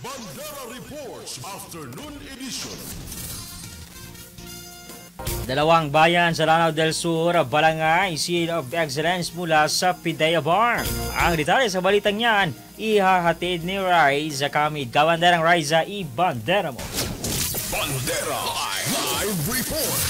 Bandera Reports Afternoon Edition. Dalawang bayan sa Lanao del Sur, Balangay, Seal of Excellence mula sa PIDEA Bar. Ang detalye sa balitang yan, ihahatid ni Riza Kamid. Kabanderang Riza, ibandera mo. Bandera Live Report.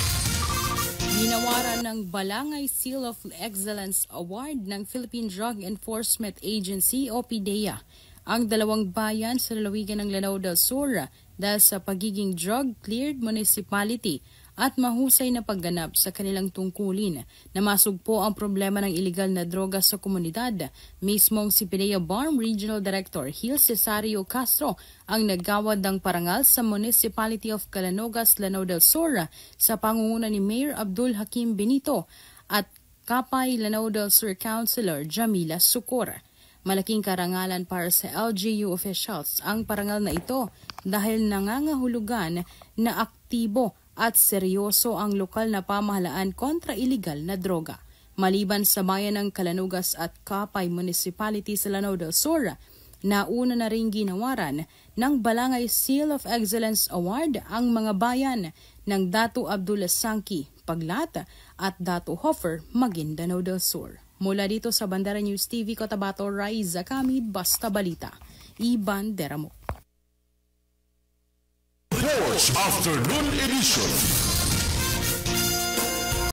Ginawaran ng Balangay Seal of Excellence Award ng Philippine Drug Enforcement Agency o PIDEA ang dalawang bayan sa lalawigan ng Lanao del Sur dahil sa pagiging drug-cleared municipality at mahusay na pagganap sa kanilang tungkulin na masugpo ang problema ng iligal na droga sa komunidad. Mismong si PIDEA BARM Regional Director Gil Cesario Castro ang naggawad ng parangal sa Municipality of Calanogas, Lanao del Sur sa pangunguna ni Mayor Abdul Hakim Benito at Kapay Lanao del Sur Councilor Jamila Sucor. Malaking karangalan para sa LGU officials ang parangal na ito dahil nangangahulugan na aktibo at seryoso ang lokal na pamahalaan kontra iligal na droga. Maliban sa bayan ng Calanogas at Kapay Municipality sa Lanao del Sur, nauna na ring ginawaran ng Balangay Seal of Excellence Award ang mga bayan ng Datu Abdullah Sangki, Paglat at Datu Hofer, Maguindanao del Sur. Mula dito sa Bandera News TV Cotabato, Riza Kamid, Basta Balita. Ibandera mo. Reports Afternoon Edition.